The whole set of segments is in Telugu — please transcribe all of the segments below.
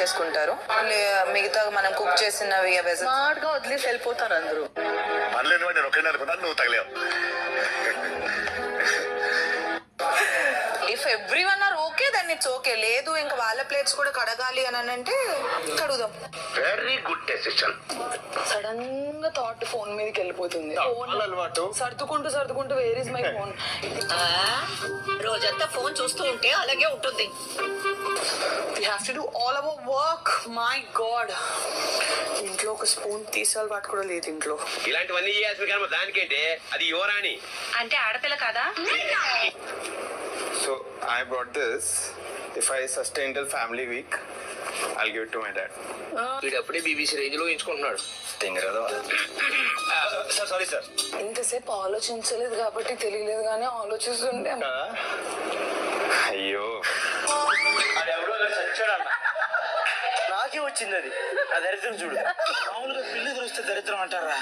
చేసుకుంటారు. మిగతా మనం కుక్ చేసినవి స్మార్ట్ గా వదిలేసి వెళ్ళిపోతారు అందరూ. If everyone are okay then it's okay. లేదు ఇంకా వాళ్ళ ప్లేట్స్ కూడా కడగాలి అని అంటే కడుగుదాం. Very good decision. సడన్ గా థాట్ ఫోన్ మీదకి వెళ్ళిపోతుంది. సర్దుకుంటూ వేర్ ఇస్ మై ఫోన్. రోజంతా ఫోన్ చూస్తూ ఉంటే అలాగే ఉంటుంది. We have to do all our work. My God. ఇంట్లో ఒక స్పూన్ తీసాలి వాటి కూడా లేదు ఇంట్లో. ఇలాంటివన్నీ చేయాల్సిన కర్మ దానికేంటే, అది యువరాణి అంటే ఆడపిల్ల కదా. So I brought this. If I sustain till family week, I'll give it to my dad. వీడప్పుడే బీబీసీ రేంజ్ లో ఎంచుకుంటున్నాడు. Sorry sir. ఇంతసేపు ఆలోచించలేదు కాబట్టి తెలియలేదు కానీ ఆలోచిస్తుండే. అయ్యో నాకే వచ్చింది అది. ఆ దరిద్రం చూడు. మామూలుగా పిల్లి ఎదురొస్తే దరిద్రం అంటారా?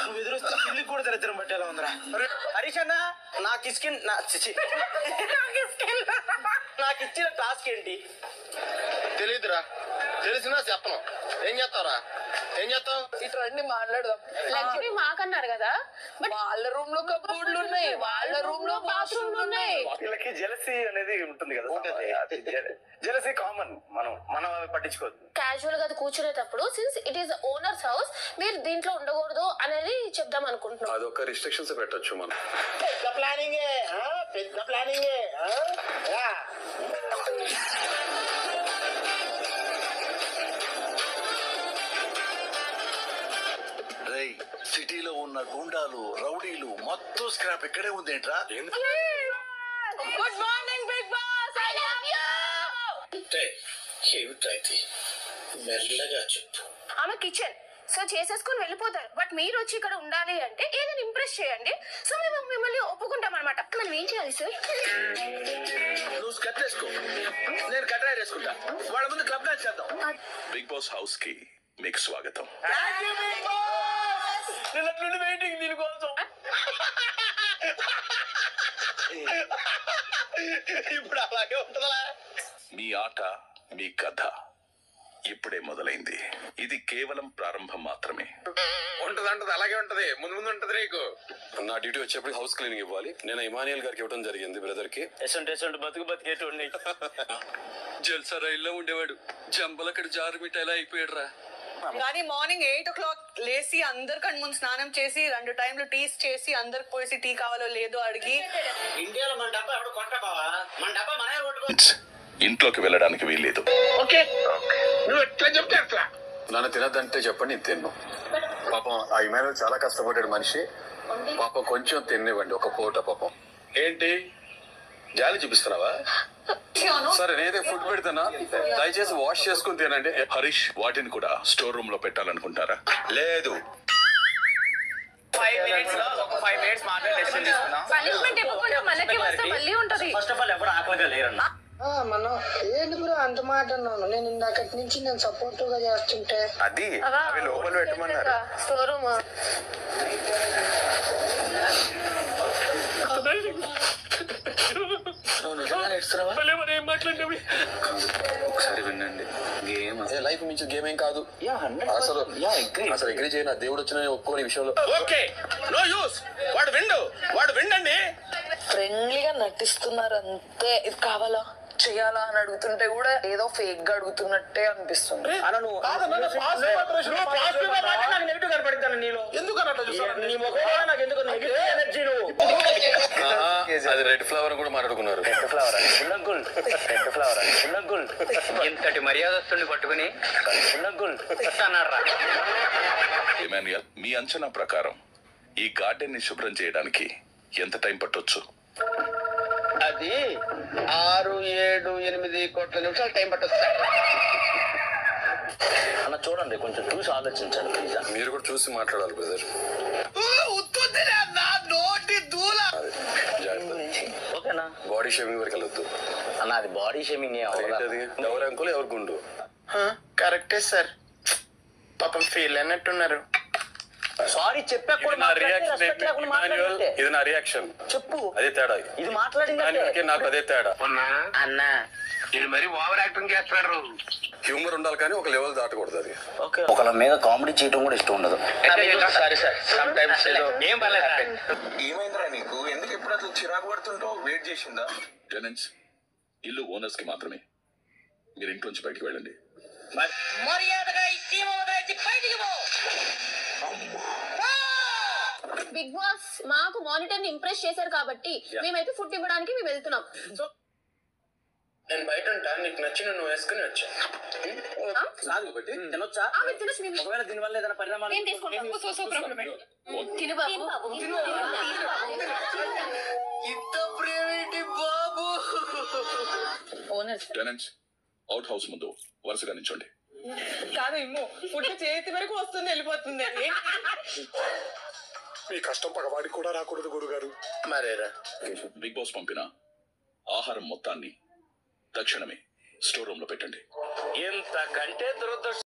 నువ్వు ఎదురొస్తే పిల్లికి కూడా దరిద్రం పట్టేలా ఉందిరా. హరీష్ అన్న, నాకు ఇచ్చిన టాస్క్ ఏంటి తెలియదురా. తెలిసినా చెప్పను. ఏం చేస్తావురా? ఏం చేస్తావు? ఇటువంటి మాట్లాడదాం. లగ్జరీ మాకన్నారు కదా, వాళ్ళ రూమ్ లో కబోర్డ్లు ఉన్నాయి, వాళ్ళ రూమ్ లో బాత్రూమ్లు ఉన్నాయి. వీళ్ళకి జెలసీ అనేది ఉంటుంది కదా. Jealousy common. మనం అవి పట్టించుకోవద్దు. క్యాజువల్ గా అది కూర్చునేటప్పుడు since it is owners house, మీరు దీంట్లో ఉండకూడదు అనేది చెప్దాం అనుకుంటున్నాం. అదొక రిస్ట్రిక్షన్స్ పెట్టొచ్చు మనం. పెద్ద ప్లానింగే. సిటీలో ఉన్న గుండాలు, రౌడీలు మొత్తం స్క్రాప్ ఇక్కడే ఉందేంట్రా? Good morning Big Boss. I love you. ఏమిటైతే మెల్లగా చెప్పు. ఆమె కిచెన్ సో చేసేసుకొని వెళ్ళిపోతారు. బట్ మీరు వచ్చి ఇక్కడ ఉండాలి అంటే ఏదైనా ఇంప్రెస్ చేయండి. సో మేము మిమ్మల్ని ఒప్పుకుంటాం అనమాట. మనం ఏం చేయాలి సార్? నువ్వు స్కట్ వేసుకో, నేను కట్రా వేసుకుంటా. వాళ్ళ ముందు క్లబ్ డాన్స్ చేద్దాం. బిగ్ బాస్ హౌస్ కి మీకు స్వాగతం. వెయిటింగ్ దీనికోసం. ఇప్పుడు అలాగే ఉంటుందా? మీ ఆట, మీ కథ ఇప్పుడే మొదలైంది. ఇది కేవలం ప్రారంభం మాత్రమే. ఉంటది అలాగే ఉంటది. ముందు ఉంటది నీకు. నా డ్యూటీ వచ్చేప్పుడు హౌస్ క్లీనింగ్ ఇవ్వాలి. నేను ఇమానియల్ గారికి ఇవ్వడం జరిగింది, బ్రదర్ కి. ఎసంటి బతికేటువంటి జల్సా రైల్లో ఉండేవాడు. జంబలక్కడ జారు మిఠాయిలా అయిపోయాడు రా. కానీ మార్నింగ్ 8 o'clock లేసి అందరికంటే ముందు స్నానం చేసి 2 టైంలు టీస్ చేసి అందరికి పోసి టీ కావాలో లేదో అడిగి. ఇండియాలో మన డబ్బా ఎవడు కొంటా బావా? మన డబ్బా మనమే కొట్టుకో. ఇంట్లోకి వెళ్ళడానికి వీల్లేదు. ఓకే, నువ్వు ఎట్లా చెప్తే అట్లా. నన్ను తినద్దంటే చెప్పండి, నేను తిన్ను. పాపం ఆ ఇమానుయల్ చాలా కష్టపడ్డాడు మనిషి. పాపం కొంచెం తిన్నివ్వండి, ఒక పూట. పాపం ఏంటి జాలి చూపిస్తున్నావా? సరే నేనైతే ఫుడ్ పెడతానా, దయచేసి వాష్ చేసుకుని తినండి. హరీష్, వాటిని కూడా స్టోర్ రూమ్ లో పెట్టాలనుకుంటారా? లేదు. 5 minutes లో ఒక 5 minutes మాత్రమే డెసిషన్ తీసుకుందాం. పనిష్మెంట్ ఇవ్వకుండా మనకి వస్తే మళ్ళీ ఉంటది. ఫస్ట్ ఆఫ్ ఆల్ ఎవరు ఆకలిగా లేరన్నా. మనం ఏంటి బ్రో అంత మాట అన్నాను. నేను ఇందాకటి నుంచి నేను సపోర్టివ్ గా చేస్తుంటే అది అవి లోపల పెట్టమన్నారు. స్టోర్ రూమ్ ఒకసారి వినండి. గేమ్ లైఫ్ మించి గేమ్ ఏం కాదు. అసలు ఎగ్రీ చేయను. దేవుడు వచ్చిన ఒప్పుకోని విషయంలో. Okay, no use. వాడు విండండి. ఫ్రెండ్లీగా నటిస్తున్నారు అంతే. ఇది కావాలా చెయ్యాలా అని అడుగుతుంటే కూడా ఏదో ఫేక్ గా అడుగుతున్నట్టే అనిపిస్తుంది. నెగిటివ్ కనపడుతాను నీలో. ఎందుకు నీ ముఖం నాకు ఎందుకు నెగిటివ్ ఎనర్జీ. అది రెడ్ ఫ్లవర్ కూడా మాట్లాడుకున్నారు. రెడ్ ఫ్లవర్ ఇంతటి మర్యాదస్తుని పట్టుకుని అన్నారా? ఇమాన్యుయల్, మీ అంచనా ప్రకారం ఈ గార్డెన్ ని శుభ్రం చేయడానికి ఎంత టైం పట్టొచ్చు? అది 6, 7, 8 కోట్ల నిమిషాలు టైం పట్టొచ్చు. అన్న చూడండి, కొంచెం చూసి ఆలోచించండి ప్లీజ్. మీరు కూడా చూసి మాట్లాడాలి బ్రదర్. ఓకేనా? బాడీ షేమింగ్ వరకు వెళ్ళొద్దు అన్న. అది బాడీ షేమింగ్. ఎవరి అంకులు ఎవరి గుండు. కరెక్టే సార్. పాపం ఫీల్ అన్నట్టున్నారు. సారీ చెప్పా కూడా ఇది నా రియాక్షన్. చెప్పు. అదే తేడా. ఇది మాట్లాడింది నాకు అదే తేడా. అన్నా అన్న ఇది మరి ఓవర్ యాక్టింగ్ చేస్తున్నాడు. హ్యూమర్ ఉండాలి కానీ ఒక లెవెల్ దాటకూడదు అది. ఓకే. ఒకళ్ళ మీద కామెడీ చేయడం కూడా ఇష్టం ఉండదు. సారీ సార్, సమ్ టైమ్స్ ఏం పర్లేదు. ఏమైందిరా నీకు? ఎందుకు ఎప్పుడు అట్లా చిరాకు పడుతుంటావు? వెయిట్ చేసిందా? టెనెంట్స్, ఇల్లు ఓనర్స్ కి మాత్రమే. మీరు ఇంట్లోంచి బయటికి వెళ్ళండి. బిగ్ బాస్ మాకు మానిటర్ ని ఇంప్రెస్ చేశారు కాబట్టి మేమైతే ఫుడ్ ఇవ్వడానికి మేము వెళ్తున్నాం. నేను బయట ఉంటా, నీకు నచ్చిన నువ్వు వేసుకుని వచ్చా. నాలుగు పెట్టి తినొచ్చా? ఒకవేళ దీనివల్ల ఏదైనా పరిణామాలు టెనెంట్స్, అవుట్ హౌస్ ముందు వరుసగా నిల్చోండి. కాదు ఇమ్ము ఫుడ్ చేతి వరకు వస్తుంది వెళ్ళిపోతుంది అది. మీ కష్టం పగవాడికి కూడా రాకూడదు గురుగారు. మరేరా బిగ్ బాస్ పంపిన ఆహారం మొత్తాన్ని తక్షణమే స్టోర్ రూమ్ లో పెట్టండి. ఇంతకంటే దురదృష్టం